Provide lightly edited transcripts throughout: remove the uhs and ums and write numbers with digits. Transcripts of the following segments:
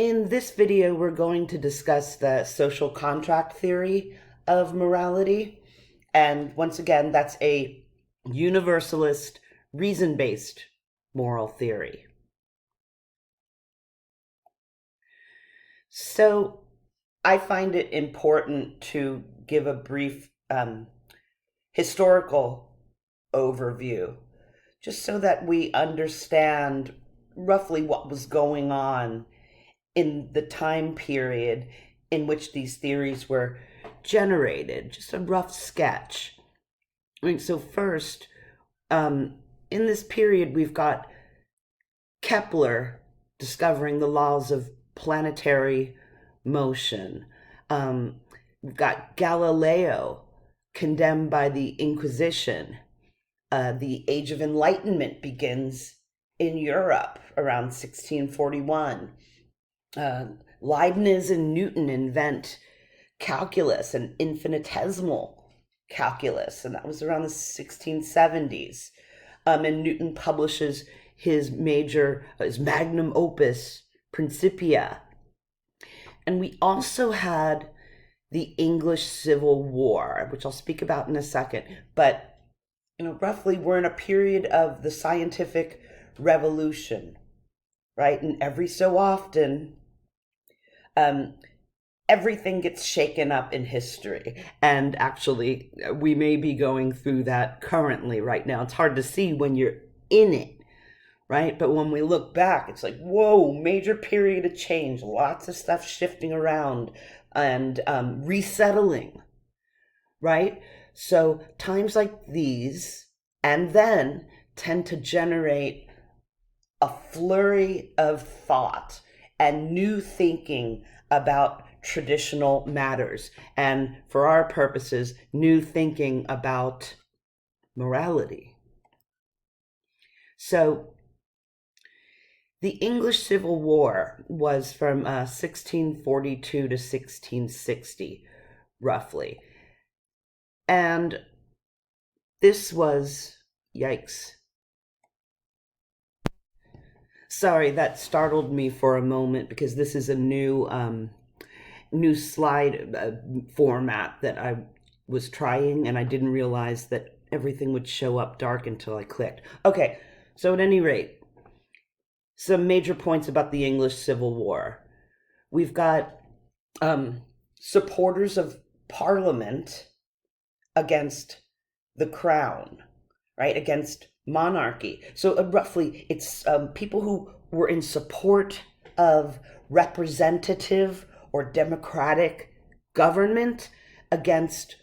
In this video, we're going to discuss the social contract theory of morality. And once again, that's a universalist, reason-based moral theory. So I find it important to give a brief historical overview, just so that we understand roughly what was going on in the time period in which these theories were generated. Just a rough sketch. So first, in this period, we've got Kepler discovering the laws of planetary motion. We've got Galileo condemned by the Inquisition. The Age of Enlightenment begins in Europe around 1641. Leibniz and Newton invent calculus and infinitesimal calculus, and that was around the 1670s. And Newton publishes his magnum opus, Principia. And we also had the English Civil War, which I'll speak about in a second. But, roughly we're in a period of the scientific revolution, right? And every so often, everything gets shaken up in history. And actually, we may be going through that currently right now. It's hard to see when you're in it, right? But when we look back, it's like, whoa, major period of change, lots of stuff shifting around and resettling, right? So times like these, and then tend to generate a flurry of thought and new thinking about traditional matters, and for our purposes, new thinking about morality. So the English Civil War was from 1642 to 1660, roughly. And this was, yikes. Sorry, that startled me for a moment because this is a new slide format that I was trying, and I didn't realize that everything would show up dark until I clicked. Okay, so at any rate, some major points about the English Civil War. We've got supporters of Parliament against the crown, right? Against monarchy. So roughly, it's people who were in support of representative or democratic government against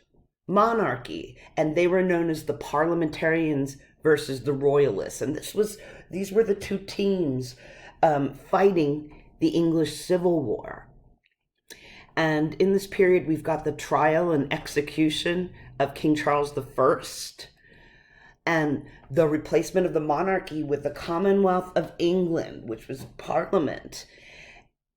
monarchy, and they were known as the parliamentarians versus the royalists. And these were the two teams fighting the English Civil War. And in this period, we've got the trial and execution of King Charles I, and the replacement of the monarchy with the Commonwealth of England, which was Parliament.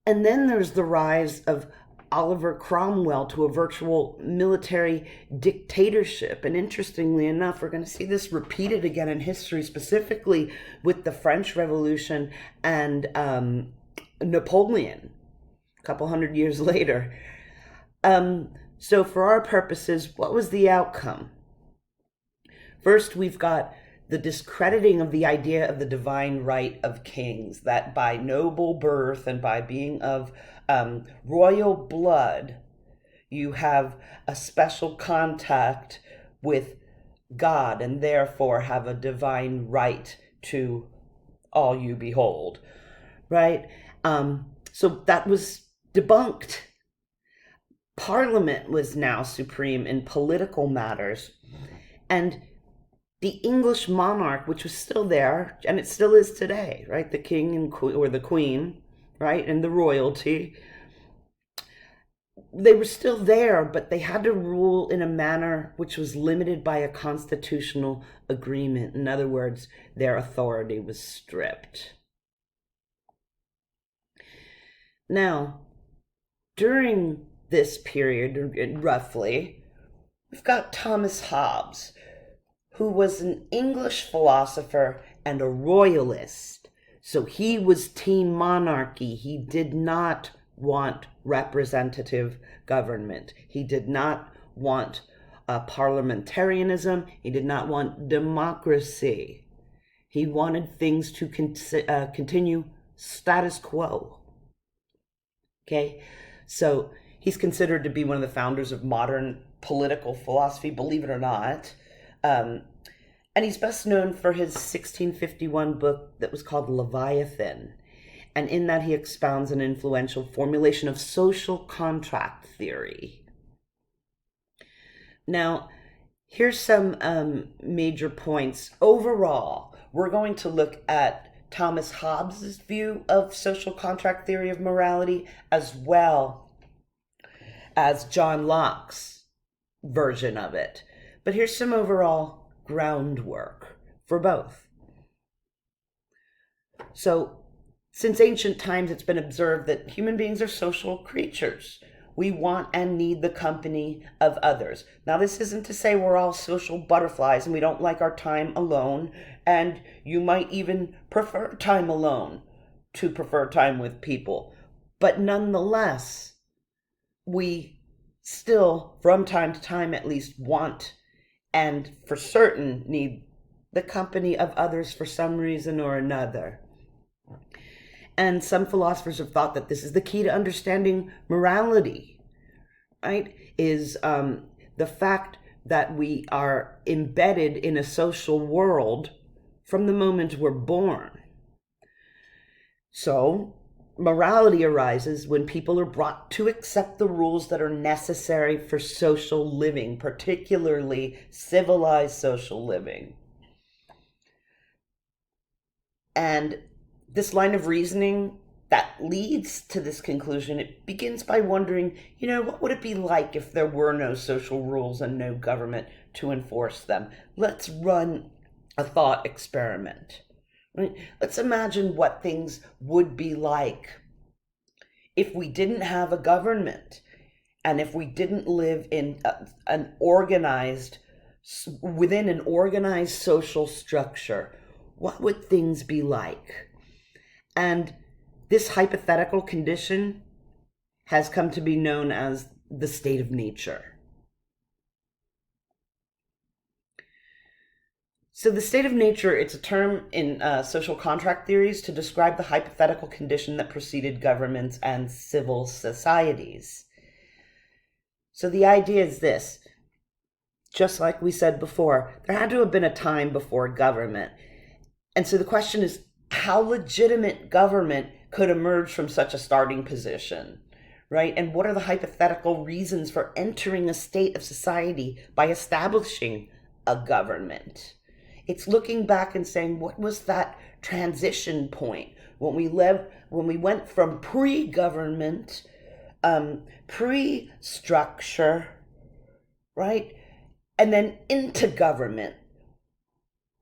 And then there's the rise of Oliver Cromwell to a virtual military dictatorship. And interestingly enough, we're going to see this repeated again in history, specifically with the French Revolution and Napoleon a couple hundred years later. So for our purposes, what was the outcome? First, we've got the discrediting of the idea of the divine right of kings, that by noble birth and by being of royal blood, you have a special contact with God and therefore have a divine right to all you behold, right? So that was debunked. Parliament was now supreme in political matters, and the English monarch, which was still there, and it still is today, right? The king and or the queen, right? And the royalty, they were still there, but they had to rule in a manner which was limited by a constitutional agreement. In other words, their authority was stripped. Now, during this period, roughly, we've got Thomas Hobbes, who was an English philosopher and a royalist. So he was team monarchy. He did not want representative government. He did not want parliamentarianism. He did not want democracy. He wanted things to continue status quo. Okay, so he's considered to be one of the founders of modern political philosophy, believe it or not. And he's best known for his 1651 book that was called Leviathan. And in that he expounds an influential formulation of social contract theory. Now, here's some major points. Overall, we're going to look at Thomas Hobbes' view of social contract theory of morality, as well as John Locke's version of it. But here's some overall groundwork for both. So, since ancient times, it's been observed that human beings are social creatures. We want and need the company of others. Now, this isn't to say we're all social butterflies and we don't like our time alone, and you might even prefer time alone to prefer time with people. But nonetheless, we still, from time to time at least, want and for certain need the company of others for some reason or another. And some philosophers have thought that this is the key to understanding morality, right? Is the fact that we are embedded in a social world from the moment we're born. So, morality arises when people are brought to accept the rules that are necessary for social living, particularly civilized social living. And this line of reasoning that leads to this conclusion, it begins by wondering, what would it be like if there were no social rules and no government to enforce them? Let's run a thought experiment. Right? Let's imagine what things would be like if we didn't have a government and if we didn't live in within an organized social structure. What would things be like? And this hypothetical condition has come to be known as the state of nature. So the state of nature, it's a term in social contract theories to describe the hypothetical condition that preceded governments and civil societies. So the idea is this: just like we said before, there had to have been a time before government. And so the question is, how legitimate government could emerge from such a starting position, right? And what are the hypothetical reasons for entering a state of society by establishing a government? It's looking back and saying, what was that transition point when we went from pre-government, pre-structure, right? And then into government.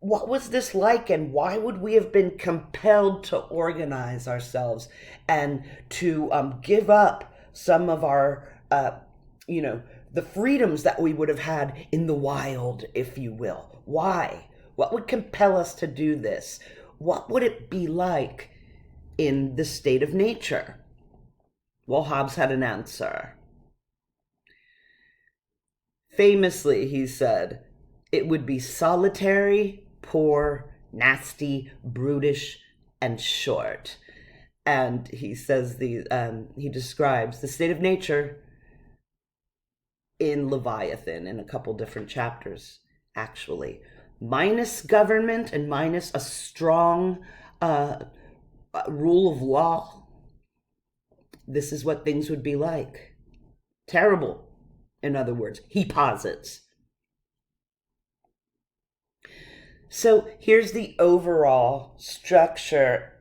What was this like, and why would we have been compelled to organize ourselves and to give up some of our, the freedoms that we would have had in the wild, if you will? Why? What would compel us to do this? What would it be like in the state of nature? Well, Hobbes had an answer. Famously, he said, it would be solitary, poor, nasty, brutish, and short. And he says he describes the state of nature in Leviathan in a couple different chapters, actually. Minus government and minus a strong rule of law, this is what things would be like. Terrible, in other words, he posits. So here's the overall structure,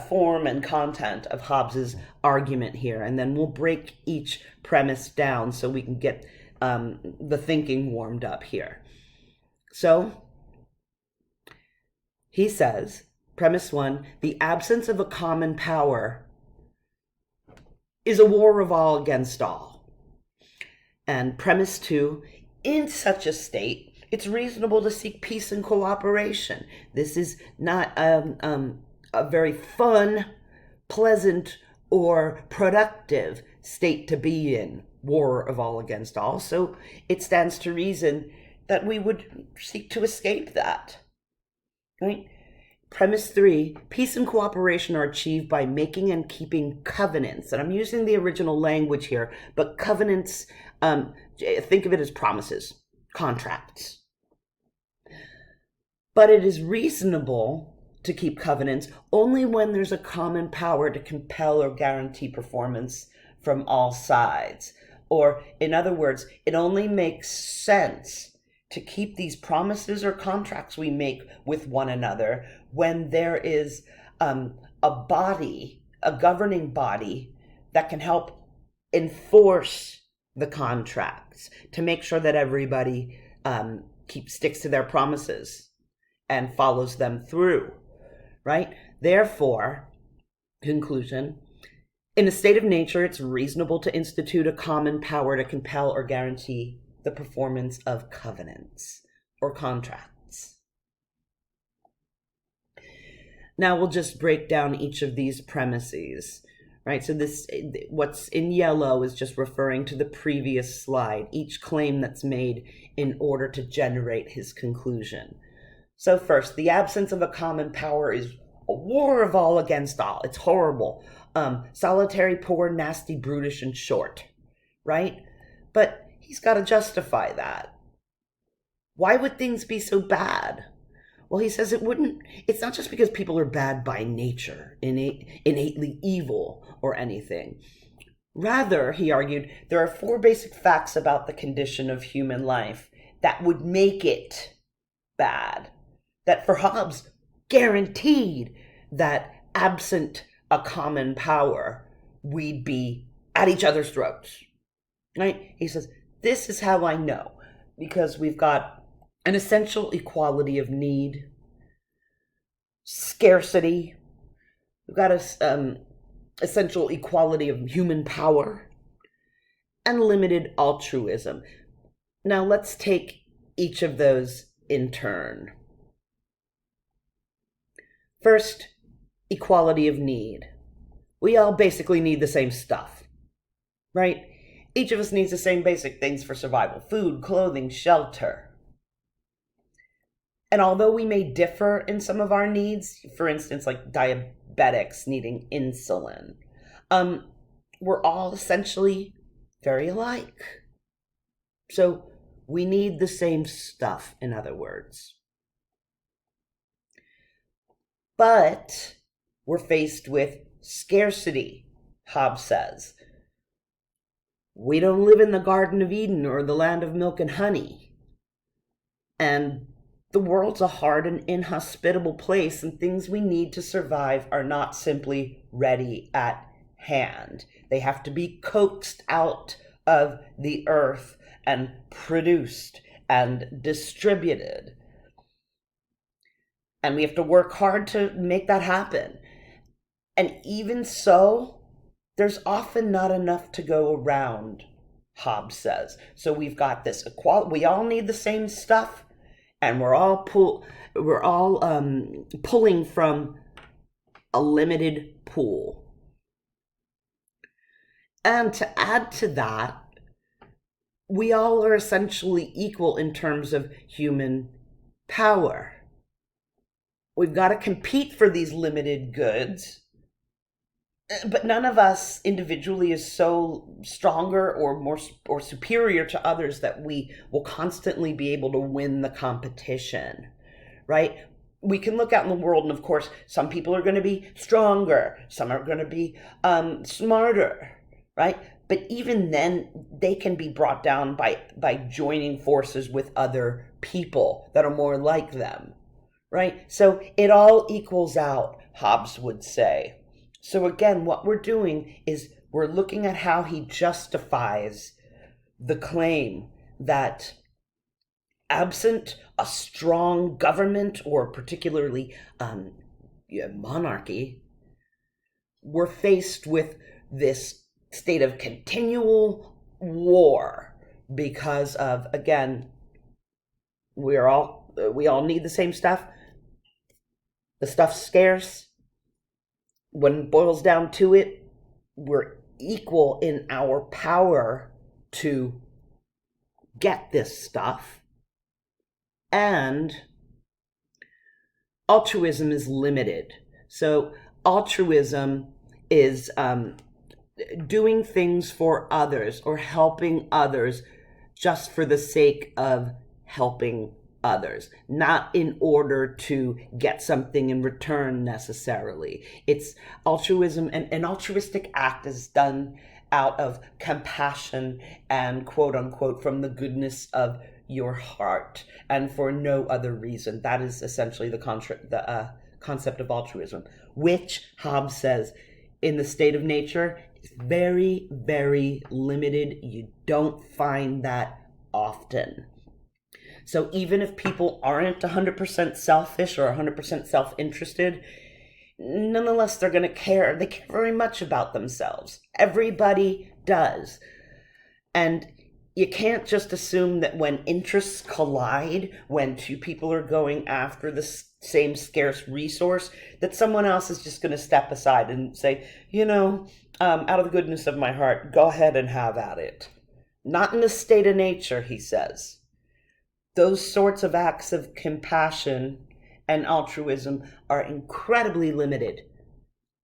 form, and content of Hobbes's argument here, and then we'll break each premise down so we can get the thinking warmed up here. So he says, premise 1, the absence of a common power is a war of all against all. And premise 2, in such a state, it's reasonable to seek peace and cooperation. This is not a very fun, pleasant, or productive state to be in, war of all against all. So it stands to reason that we would seek to escape that. Right? Premise 3, peace and cooperation are achieved by making and keeping covenants. And I'm using the original language here, but covenants, think of it as promises, contracts. But it is reasonable to keep covenants only when there's a common power to compel or guarantee performance from all sides. Or, in other words, it only makes sense to keep these promises or contracts we make with one another when there is a body, a governing body, that can help enforce the contracts to make sure that everybody sticks to their promises and follows them through, right? Therefore, conclusion, in a state of nature, it's reasonable to institute a common power to compel or guarantee the performance of covenants or contracts. Now we'll just break down each of these premises, right? So this, what's in yellow is just referring to the previous slide, each claim that's made in order to generate his conclusion. So first, the absence of a common power is a war of all against all. It's horrible. Solitary, poor, nasty, brutish, and short, right? But he's got to justify that. Why would things be so bad? Well, he says it's not just because people are bad by nature, innately evil or anything. Rather, he argued, there are 4 basic facts about the condition of human life that would make it bad. That for Hobbes guaranteed that absent a common power, we'd be at each other's throats, right? He says, this is how I know, because we've got an essential equality of need, scarcity, we've got an essential equality of human power, and limited altruism. Now let's take each of those in turn. First, equality of need. We all basically need the same stuff, right? Each of us needs the same basic things for survival: food, clothing, shelter. And although we may differ in some of our needs, for instance, like diabetics needing insulin, we're all essentially very alike. So we need the same stuff, in other words. But we're faced with scarcity, Hobbes says. We don't live in the Garden of Eden or the land of milk and honey. And the world's a hard and inhospitable place, and things we need to survive are not simply ready at hand. They have to be coaxed out of the earth and produced and distributed. And we have to work hard to make that happen. And even so, there's often not enough to go around, Hobbes says. So we've got this equality. We all need the same stuff, and we're all pulling from a limited pool. And to add to that, we all are essentially equal in terms of human power. We've got to compete for these limited goods, but none of us individually is so stronger or more or superior to others that we will constantly be able to win the competition, right? We can look out in the world, and of course, some people are going to be stronger, some are going to be smarter, right? But even then, they can be brought down by joining forces with other people that are more like them, right? So it all equals out, Hobbes would say. So again, what we're doing is we're looking at how he justifies the claim that absent a strong government, or particularly monarchy, we're faced with this state of continual war because of, again, we all need the same stuff. The stuff's scarce, when it boils down to it, we're equal in our power to get this stuff, and altruism is limited. So altruism is doing things for others or helping others just for the sake of helping others, not in order to get something in return necessarily. It's altruism, and an altruistic act is done out of compassion and quote unquote from the goodness of your heart and for no other reason. That is essentially the concept of altruism, which Hobbes says in the state of nature is very, very limited. You don't find that often. So even if people aren't 100% selfish or 100% self-interested, nonetheless, they're going to care. They care very much about themselves. Everybody does. And you can't just assume that when interests collide, when two people are going after the same scarce resource, that someone else is just going to step aside and say, out of the goodness of my heart, go ahead and have at it. Not in the state of nature, he says. Those sorts of acts of compassion and altruism are incredibly limited,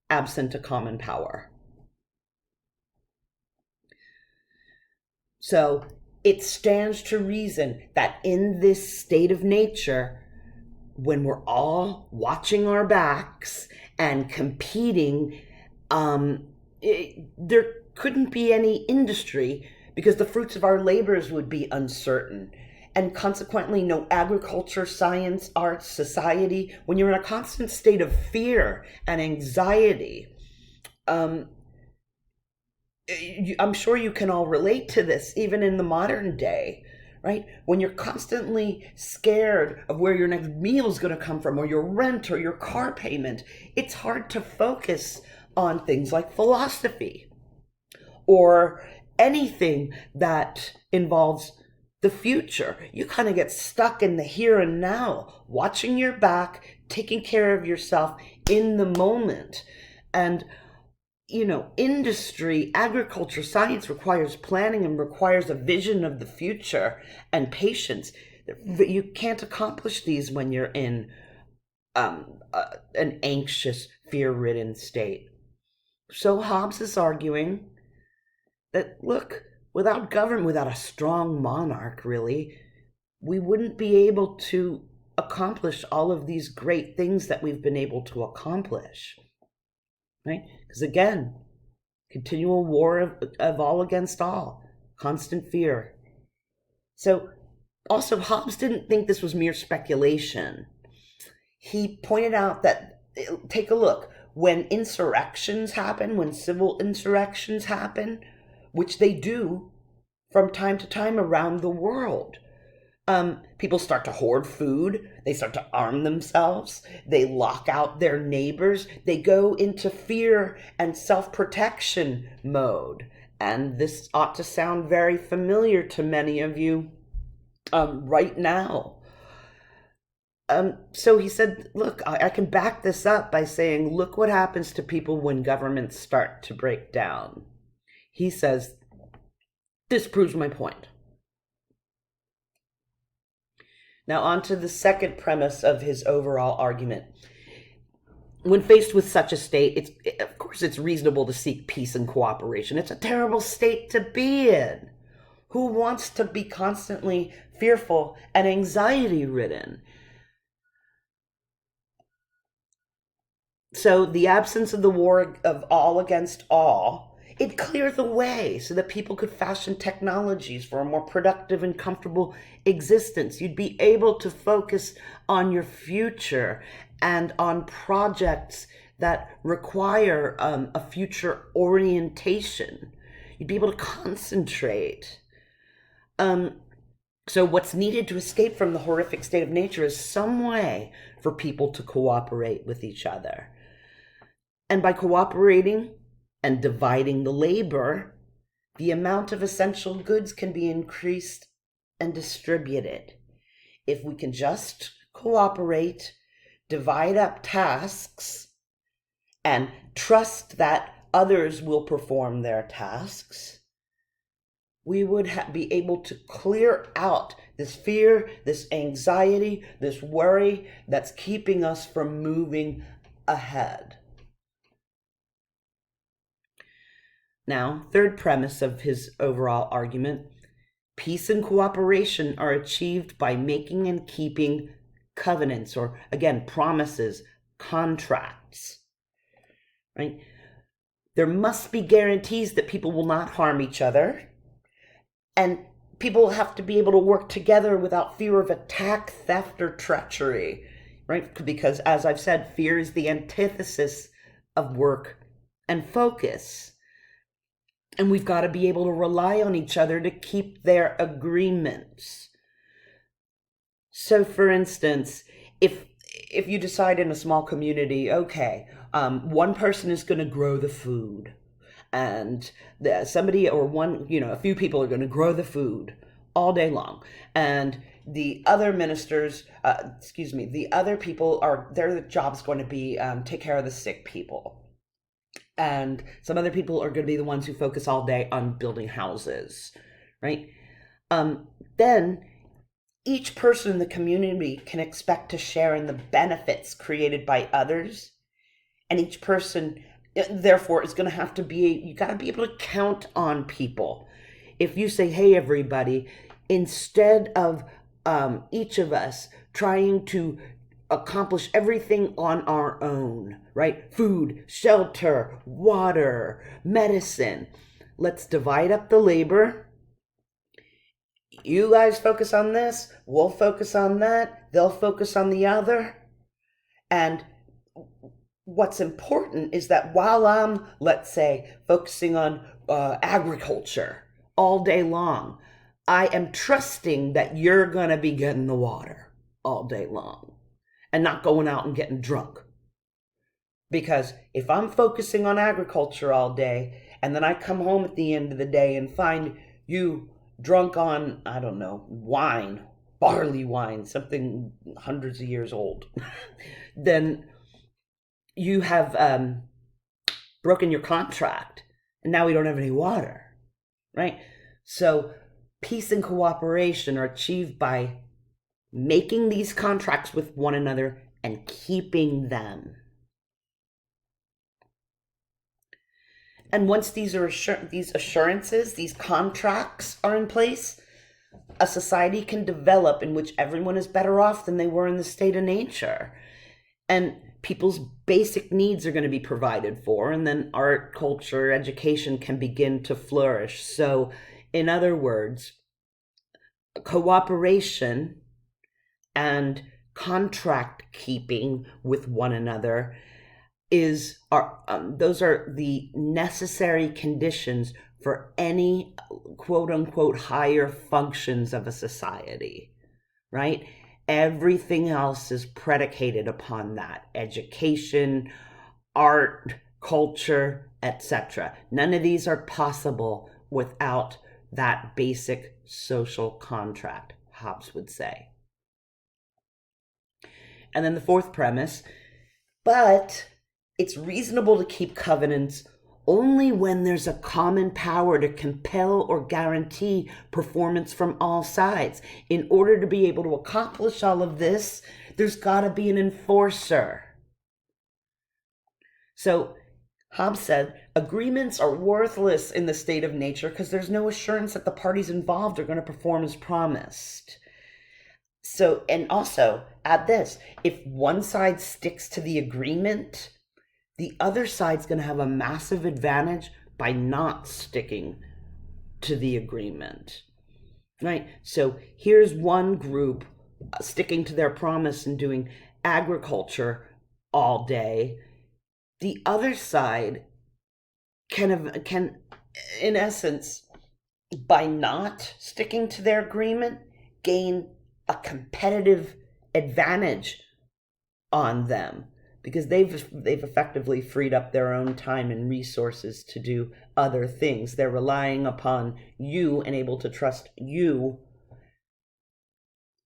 absent a common power. So it stands to reason that in this state of nature, when we're all watching our backs and competing, there couldn't be any industry because the fruits of our labors would be uncertain. And consequently, no agriculture, science, arts, society. When you're in a constant state of fear and anxiety, I'm sure you can all relate to this, even in the modern day, right? When you're constantly scared of where your next meal is going to come from, or your rent, or your car payment, it's hard to focus on things like philosophy or anything that involves the future. You kind of get stuck in the here and now, watching your back, taking care of yourself in the moment. And industry, agriculture, science requires planning and requires a vision of the future and patience. You can't accomplish these when you're in an anxious, fear-ridden state. So Hobbes is arguing that, look, without government, without a strong monarch, really, we wouldn't be able to accomplish all of these great things that we've been able to accomplish. Right? Because again, continual war of all against all, constant fear. So also Hobbes didn't think this was mere speculation. He pointed out that, take a look, when insurrections happen, when civil insurrections happen, which they do from time to time around the world, people start to hoard food, they start to arm themselves, they lock out their neighbors, they go into fear and self-protection mode. And this ought to sound very familiar to many of you right now. So he said, look, I can back this up by saying, look what happens to people when governments start to break down. He says, this proves my point. Now on to the second premise of his overall argument. When faced with such a state, of course it's reasonable to seek peace and cooperation. It's a terrible state to be in. Who wants to be constantly fearful and anxiety-ridden? So the absence of the war of all against all, it cleared the way so that people could fashion technologies for a more productive and comfortable existence. You'd be able to focus on your future and on projects that require a future orientation. You'd be able to concentrate. So what's needed to escape from the horrific state of nature is some way for people to cooperate with each other. And by cooperating and dividing the labor, the amount of essential goods can be increased and distributed. If we can just cooperate, divide up tasks, and trust that others will perform their tasks, we would be able to clear out this fear, this anxiety, this worry that's keeping us from moving ahead. Now, third premise of his overall argument: peace and cooperation are achieved by making and keeping covenants, or again, promises, contracts, right? There must be guarantees that people will not harm each other, and people have to be able to work together without fear of attack, theft, or treachery, right? Because, as I've said, fear is the antithesis of work and focus. And we've got to be able to rely on each other to keep their agreements. So, for instance, if you decide in a small community, okay, one person is going to grow the food, and somebody or a few people are going to grow the food all day long, and the other ministers, the other people their job's going to be take care of the sick people. And some other people are going to be the ones who focus all day on building houses, right? Then each person in the community can expect to share in the benefits created by others. And each person, therefore, is going to have to you got to be able to count on people. If you say, hey, everybody, instead of each of us trying to accomplish everything on our own, right? Food, shelter, water, medicine. Let's divide up the labor. You guys focus on this, we'll focus on that, they'll focus on the other. And what's important is that while I'm, let's say, focusing on agriculture all day long, I am trusting that you're going to be getting the water all day long and not going out and getting drunk. Because if I'm focusing on agriculture all day, and then I come home at the end of the day and find you drunk on, I don't know, wine, barley wine, something hundreds of years old, then you have broken your contract, and now we don't have any water, right? So peace and cooperation are achieved by making these contracts with one another and keeping them. And once these assurances, these contracts are in place, a society can develop in which everyone is better off than they were in the state of nature. And people's basic needs are going to be provided for, and then art, culture, education can begin to flourish. So, in other words, cooperation and contract keeping with one another those are the necessary conditions for any quote unquote higher functions of a society, right? Everything else is predicated upon that: education, art, culture, etc. None of these are possible without that basic social contract, Hobbes would say. And then the fourth premise: but it's reasonable to keep covenants only when there's a common power to compel or guarantee performance from all sides. In order to be able to accomplish all of this, there's got to be an enforcer. So Hobbes said, agreements are worthless in the state of nature because there's no assurance that the parties involved are going to perform as promised. So, and also, add this: if one side sticks to the agreement, the other side's going to have a massive advantage by not sticking to the agreement, right? So here's one group sticking to their promise and doing agriculture all day. The other side can, in essence, by not sticking to their agreement, gain a competitive advantage on them, because they've effectively freed up their own time and resources to do other things. They're relying upon you and able to trust you,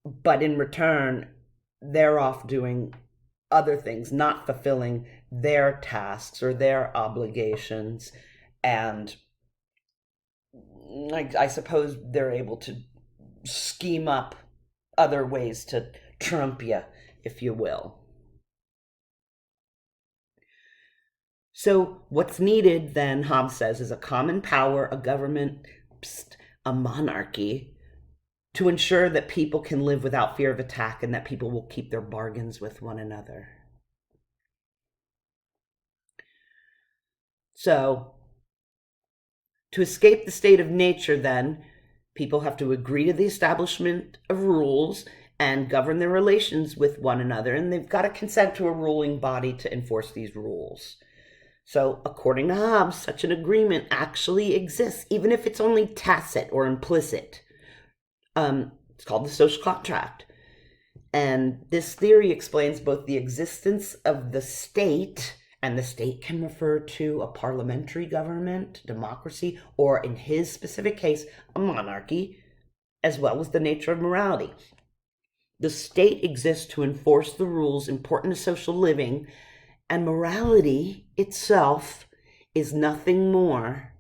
but in return, they're off doing other things, not fulfilling their tasks or their obligations, and I suppose they're able to scheme up other ways to trump you, if you will. So what's needed then, Hobbes says, is a common power, a government, a monarchy, to ensure that people can live without fear of attack and that people will keep their bargains with one another. So, to escape the state of nature, then, people have to agree to the establishment of rules and govern their relations with one another, and they've got to consent to a ruling body to enforce these rules. So, according to Hobbes, such an agreement actually exists, even if it's only tacit or implicit. It's called the social contract. And this theory explains both the existence of the state, and the state can refer to a parliamentary government, democracy, or in his specific case, a monarchy, as well as the nature of morality. The state exists to enforce the rules important to social living, and morality itself is nothing more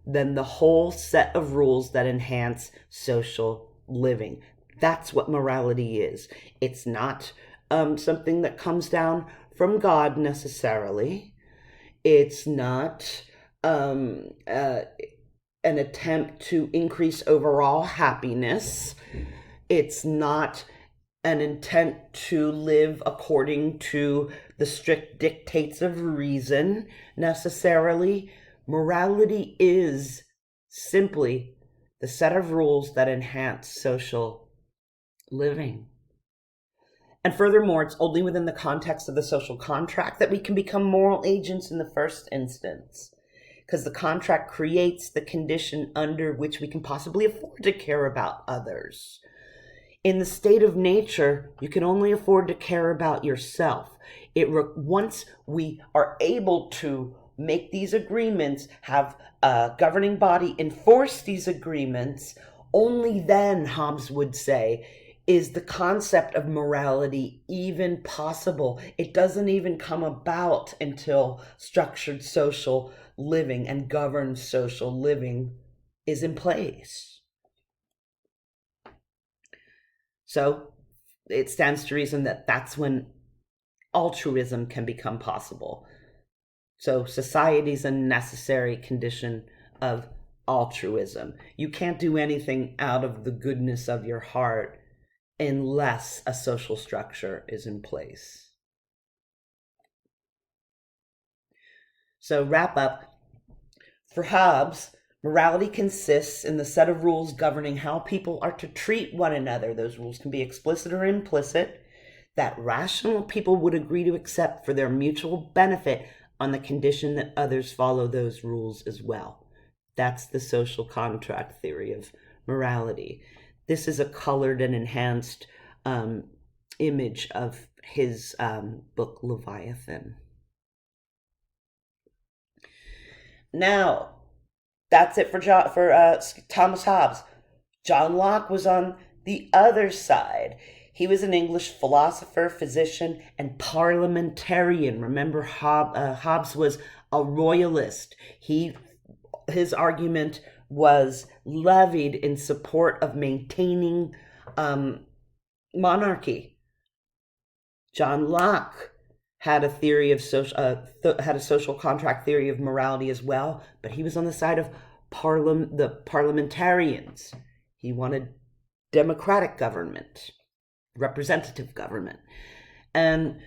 than the whole set of rules that enhance social living. That's what morality is. It's not something that comes down from God necessarily. It's not an attempt to increase overall happiness. It's not an intent to live according to the strict dictates of reason necessarily. Morality is simply the set of rules that enhance social living. And furthermore, it's only within the context of the social contract that we can become moral agents in the first instance, because the contract creates the condition under which we can possibly afford to care about others. In the state of nature, you can only afford to care about yourself. Once we are able to make these agreements, have a governing body enforce these agreements, only then, Hobbes would say, is the concept of morality even possible. It doesn't even come about until structured social living and governed social living is in place. So it stands to reason that that's when altruism can become possible. So society is a necessary condition of altruism. You can't do anything out of the goodness of your heart unless a social structure is in place. So wrap up. For Hobbes, morality consists in the set of rules governing how people are to treat one another. Those rules can be explicit or implicit, that rational people would agree to accept for their mutual benefit on the condition that others follow those rules as well. That's the social contract theory of morality. This is a colored and enhanced image of his book Leviathan. Now, that's it for Thomas Hobbes. John Locke was on the other side. He was an English philosopher, physician, and parliamentarian. Remember, Hobbes was a royalist. His argument was levied in support of maintaining monarchy. John Locke had a theory of had a social contract theory of morality as well, but he was on the side of the parliamentarians. He wanted democratic government, representative government. And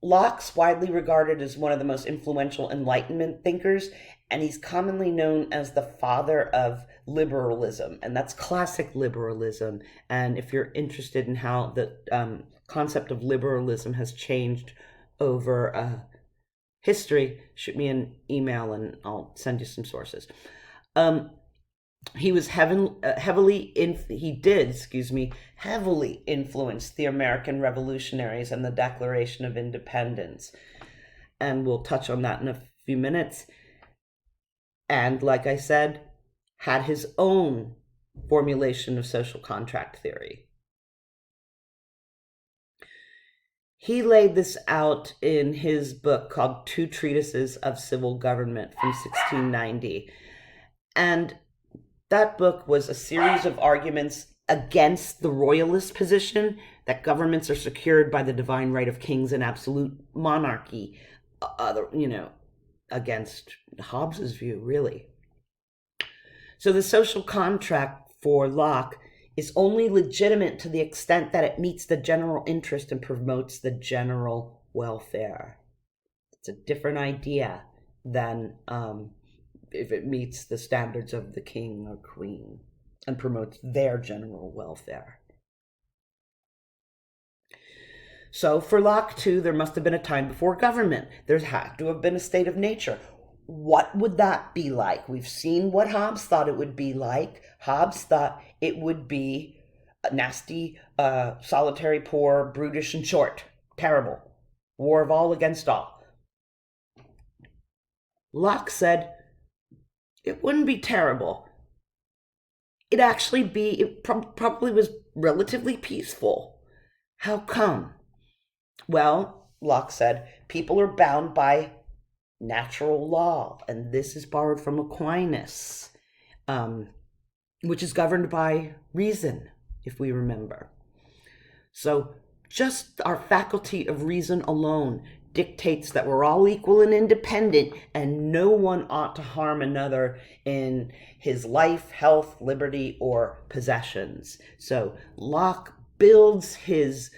Locke's widely regarded as one of the most influential Enlightenment thinkers, and he's commonly known as the father of liberalism, and that's classic liberalism. And if you're interested in how the concept of liberalism has changed over history, shoot me an email and I'll send you some sources. He was heavily influenced the American revolutionaries and the Declaration of Independence. And we'll touch on that in a few minutes. And like I said, had his own formulation of social contract theory. He laid this out in his book called Two Treatises of Civil Government from 1690. And that book was a series of arguments against the royalist position that governments are secured by the divine right of kings and absolute monarchy, against Hobbes's view, really. So the social contract for Locke is only legitimate to the extent that it meets the general interest and promotes the general welfare. It's a different idea than if it meets the standards of the king or queen and promotes their general welfare. So for Locke, too, there must have been a time before government. There had to have been a state of nature. What would that be like? We've seen what Hobbes thought it would be like. Hobbes thought it would be nasty, solitary, poor, brutish, and short. Terrible. War of all against all. Locke said it wouldn't be terrible. It probably was relatively peaceful. How come? Well, Locke said, people are bound by natural law, and this is borrowed from Aquinas, which is governed by reason, if we remember. So just our faculty of reason alone dictates that we're all equal and independent, and no one ought to harm another in his life, health, liberty, or possessions. So Locke builds his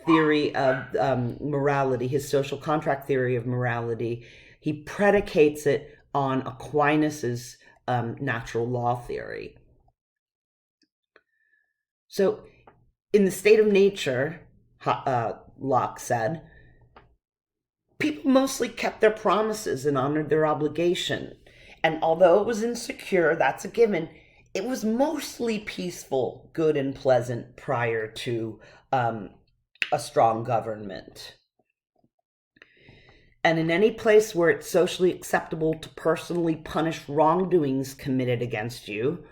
theory of morality, his social contract theory of morality, he predicates it on Aquinas's natural law theory. So in the state of nature, Locke said, people mostly kept their promises and honored their obligation. And although it was insecure, that's a given, it was mostly peaceful, good, and pleasant prior to a strong government. And in any place where it's socially acceptable to personally punish wrongdoings committed against you,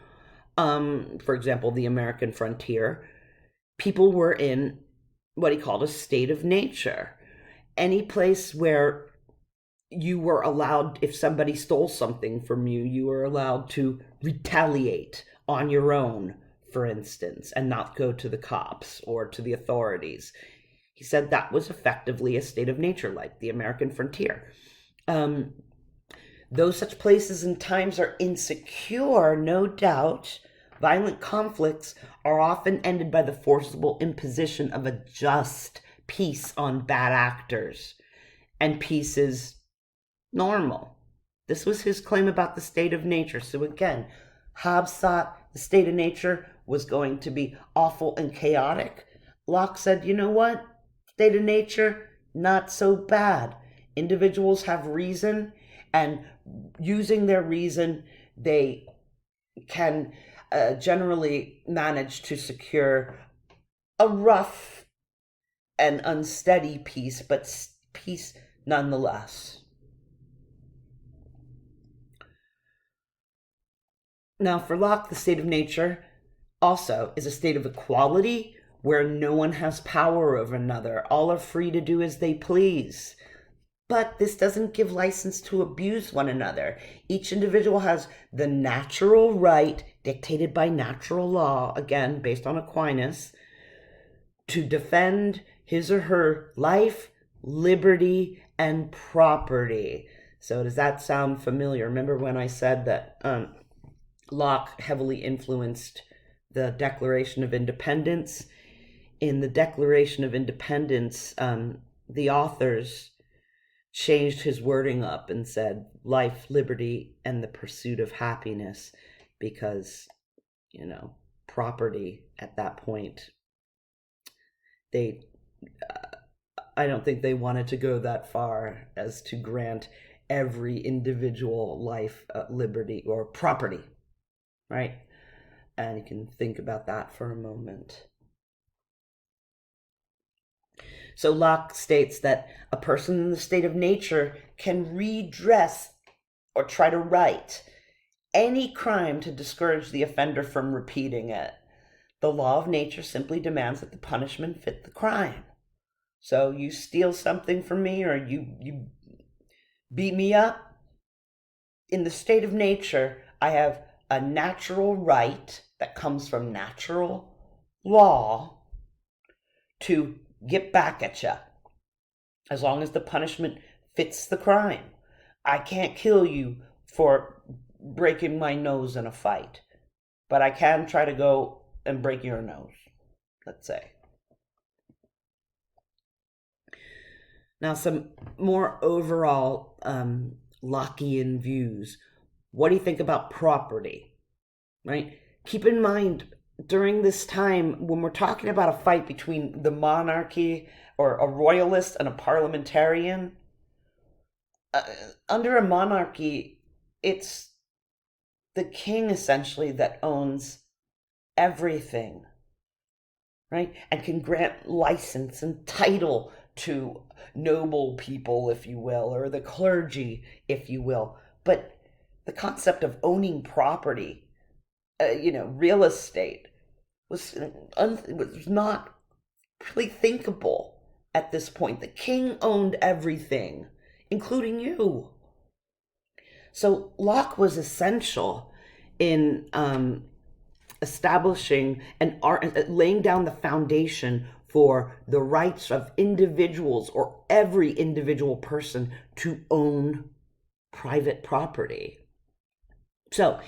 for example, the American frontier, people were in what he called a state of nature. Any place where you were allowed, if somebody stole something from you, you were allowed to retaliate on your own, for instance, and not go to the cops or to the authorities. He said that was effectively a state of nature, like the American frontier. Though such places and times are insecure, no doubt, violent conflicts are often ended by the forcible imposition of a just peace on bad actors. And peace is normal. This was his claim about the state of nature. So again, Hobbes thought the state of nature was going to be awful and chaotic. Locke said, you know what? State of nature, not so bad. Individuals have reason, and using their reason, they can generally manage to secure a rough and unsteady peace, but peace nonetheless. Now, for Locke, the state of nature also is a state of equality where no one has power over another. All are free to do as they please. But this doesn't give license to abuse one another. Each individual has the natural right, dictated by natural law, again, based on Aquinas, to defend his or her life, liberty, and property. So does that sound familiar? Remember when I said that Locke heavily influenced the Declaration of Independence? In the Declaration of Independence, the authors changed his wording up and said life, liberty, and the pursuit of happiness, because, property at that point, I don't think they wanted to go that far as to grant every individual life, liberty, or property, right? And you can think about that for a moment. So Locke states that a person in the state of nature can redress or try to right any crime to discourage the offender from repeating it. The law of nature simply demands that the punishment fit the crime. So you steal something from me, or you beat me up. In the state of nature, I have a natural right that comes from natural law to get back at you, as long as the punishment fits the crime. I can't kill you for breaking my nose in a fight, but I can try to go and break your nose, let's say. Now, some more overall Lockean views. What do you think about property? Right? Keep in mind, during this time, when we're talking about a fight between the monarchy or a royalist and a parliamentarian, under a monarchy, it's the king essentially that owns everything, right? And can grant license and title to noble people, if you will, or the clergy, if you will. But the concept of owning property, real estate, was not really thinkable at this point. The king owned everything, including you. So Locke was essential in establishing and laying down the foundation for the rights of individuals, or every individual person, to own private property. So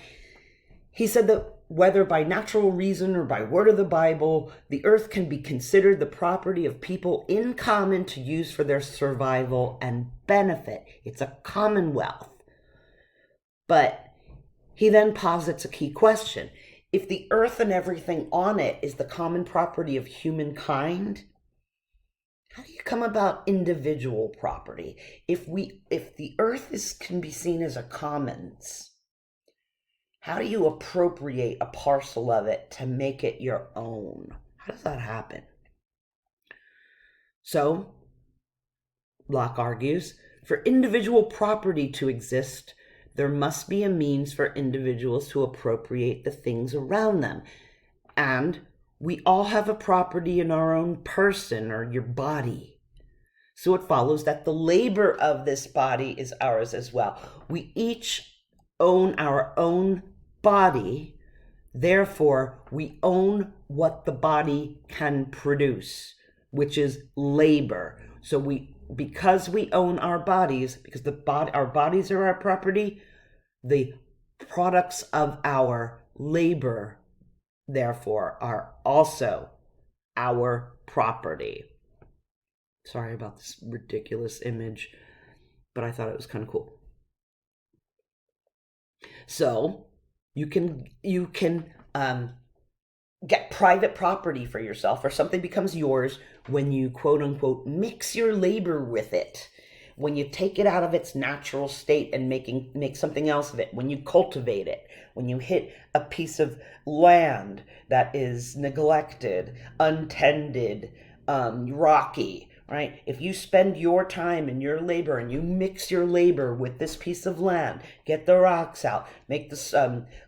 he said that whether by natural reason or by word of the Bible, the earth can be considered the property of people in common to use for their survival and benefit. It's a commonwealth. But he then posits a key question. If the earth and everything on it is the common property of humankind, how do you come about individual property? If the earth can be seen as a commons, how do you appropriate a parcel of it to make it your own? How does that happen? So, Locke argues, for individual property to exist, there must be a means for individuals to appropriate the things around them. And we all have a property in our own person or your body. So it follows that the labor of this body is ours as well. We each own our own body. Therefore, we own what the body can produce, which is labor. So because we own our bodies, because our bodies are our property, the products of our labor, therefore, are also our property. Sorry about this ridiculous image, but I thought it was kind of cool. So you can get private property for yourself, or something becomes yours when you, quote unquote, mix your labor with it, when you take it out of its natural state and make something else of it, when you cultivate it, when you hit a piece of land that is neglected, untended, rocky, right? If you spend your time and your labor and you mix your labor with this piece of land, get the rocks out, make this,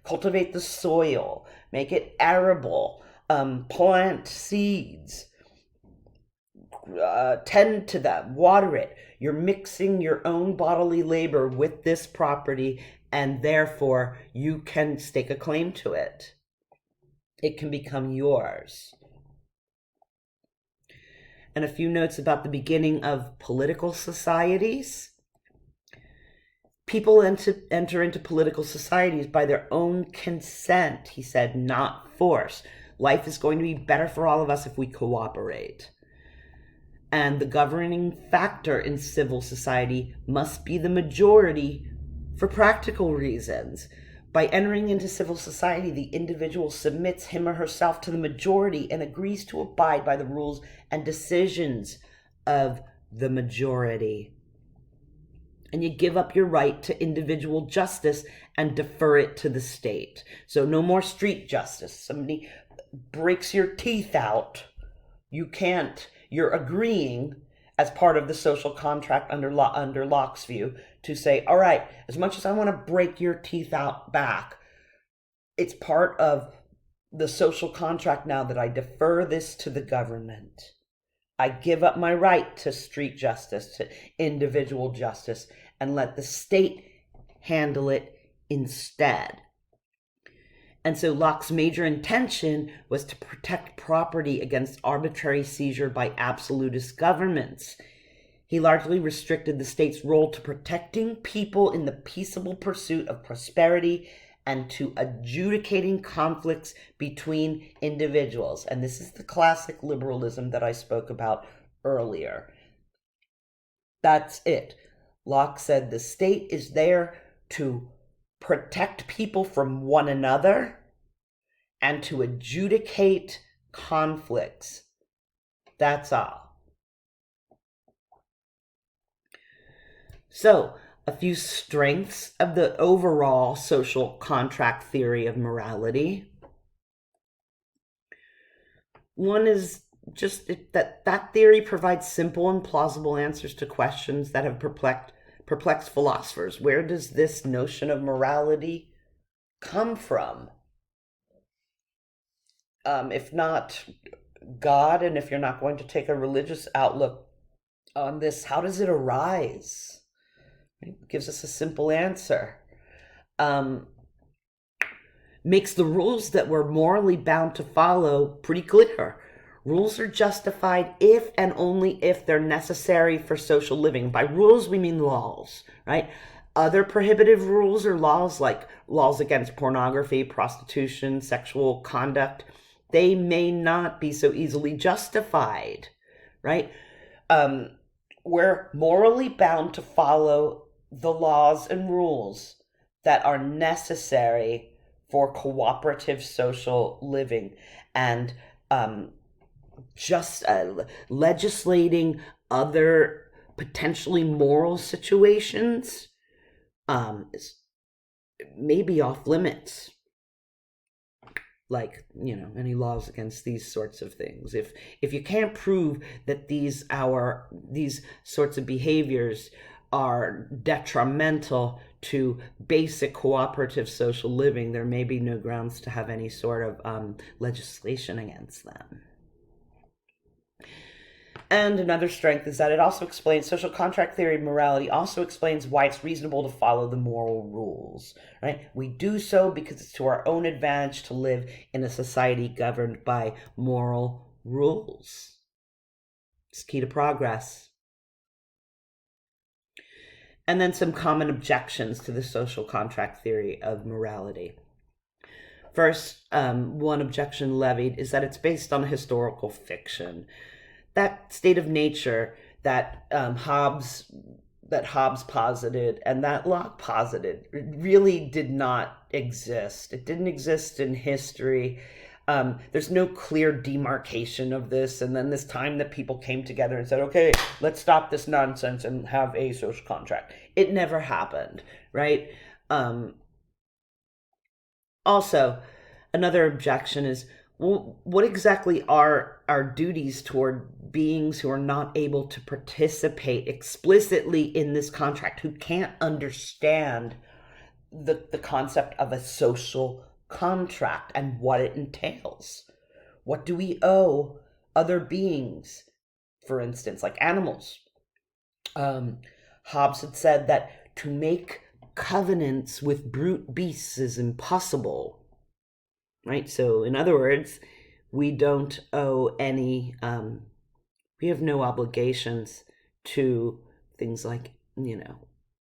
cultivate the soil, make it arable, plant seeds, tend to them, water it. You're mixing your own bodily labor with this property, and therefore you can stake a claim to it. It can become yours. And a few notes about the beginning of political societies. People enter into political societies by their own consent, he said, not force. Life is going to be better for all of us if we cooperate. And the governing factor in civil society must be the majority for practical reasons. By entering into civil society, the individual submits him or herself to the majority and agrees to abide by the rules and decisions of the majority. And you give up your right to individual justice and defer it to the state. So no more street justice. Somebody breaks your teeth out, you're agreeing as part of the social contract under Locke's view to say, all right, as much as I want to break your teeth out back, it's part of the social contract now that I defer this to the government. I give up my right to street justice, to individual justice, and let the state handle it instead. And so Locke's major intention was to protect property against arbitrary seizure by absolutist governments. He largely restricted the state's role to protecting people in the peaceable pursuit of prosperity and to adjudicating conflicts between individuals. And this is the classic liberalism that I spoke about earlier. That's it. Locke said the state is there to protect people from one another and to adjudicate conflicts. That's all. So, a few strengths of the overall social contract theory of morality. One is just that theory provides simple and plausible answers to questions that have perplexed philosophers. Where does this notion of morality come from? If not God, and if you're not going to take a religious outlook on this, how does it arise? It gives us a simple answer. Makes the rules that we're morally bound to follow pretty clear. Rules are justified if and only if they're necessary for social living. By rules, we mean laws, right? Other prohibitive rules or laws, like laws against pornography, prostitution, sexual conduct, they may not be so easily justified, right? We're morally bound to follow the laws and rules that are necessary for cooperative social living, and just legislating other potentially moral situations may be off limits, like any laws against these sorts of things. If you can't prove that these sorts of behaviors are detrimental to basic cooperative social living, there may be no grounds to have any sort of legislation against them. And another strength is that it also explains, social contract theory of morality also explains why it's reasonable to follow the moral rules, right? We do so because it's to our own advantage to live in a society governed by moral rules. It's key to progress. And then some common objections to the social contract theory of morality. First, one objection levied is that it's based on historical fiction. That state of nature that Hobbes posited and that Locke posited really did not exist. It didn't exist in history. There's no clear demarcation of this, and then this time that people came together and said, okay, let's stop this nonsense and have a social contract. It never happened, right? Also, another objection is, well, what exactly are our duties toward beings who are not able to participate explicitly in this contract, who can't understand the concept of a social contract and what it entails? What do we owe other beings, for instance, like animals? Hobbes had said that to make covenants with brute beasts is impossible. Right? So in other words, we don't owe any, we have no obligations to things like,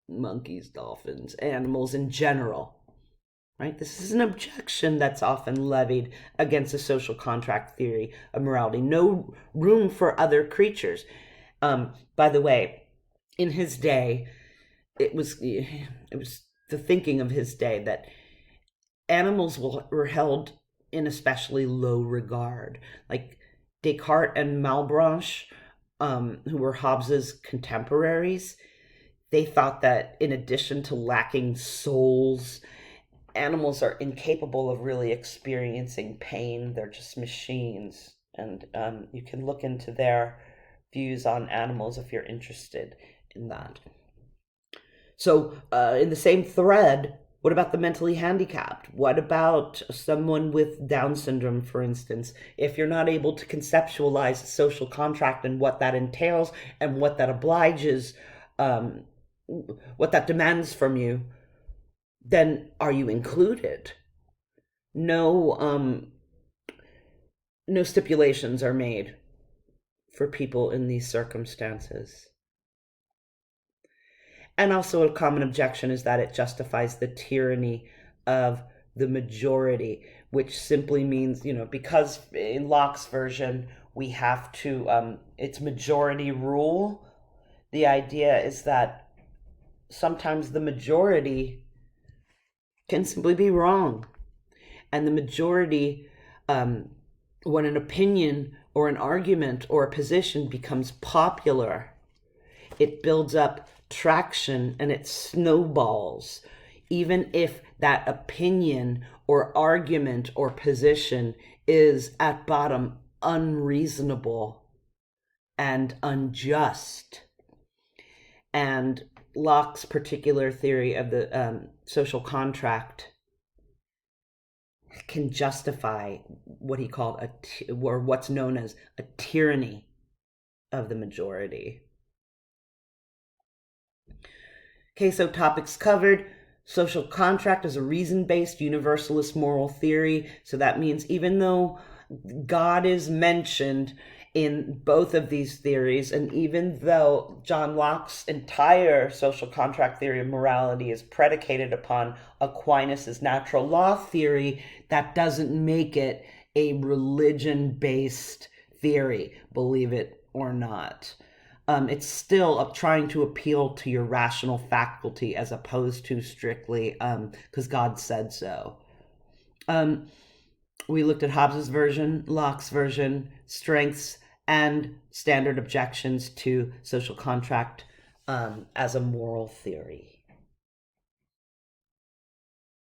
monkeys, dolphins, animals in general, right? This is an objection that's often levied against the social contract theory of morality. No room for other creatures. By the way, in his day, it was the thinking of his day that animals were held in especially low regard. Like Descartes and Malebranche, who were Hobbes's contemporaries, they thought that in addition to lacking souls, animals are incapable of really experiencing pain. They're just machines. And you can look into their views on animals if you're interested in that. So in the same thread, What about the mentally handicapped? What about someone with Down syndrome, for instance? If you're not able to conceptualize a social contract and what that entails and what that obliges, what that demands from you, then are you included? No, no stipulations are made for people in these circumstances. And also, a common objection is that it justifies the tyranny of the majority, which simply means, because in Locke's version, we have to, it's majority rule. The idea is that sometimes the majority can simply be wrong. And the majority, when an opinion or an argument or a position becomes popular, it builds up traction and it snowballs, even if that opinion or argument or position is at bottom unreasonable and unjust. And Locke's particular theory of the social contract can justify what he called or what's known as a tyranny of the majority. Okay, so topics covered. Social contract is a reason-based universalist moral theory. So that means even though God is mentioned in both of these theories, and even though John Locke's entire social contract theory of morality is predicated upon Aquinas' natural law theory, that doesn't make it a religion-based theory, believe it or not. It's still trying to appeal to your rational faculty as opposed to strictly because God said so. We looked at Hobbes' version, Locke's version, strengths and standard objections to social contract as a moral theory.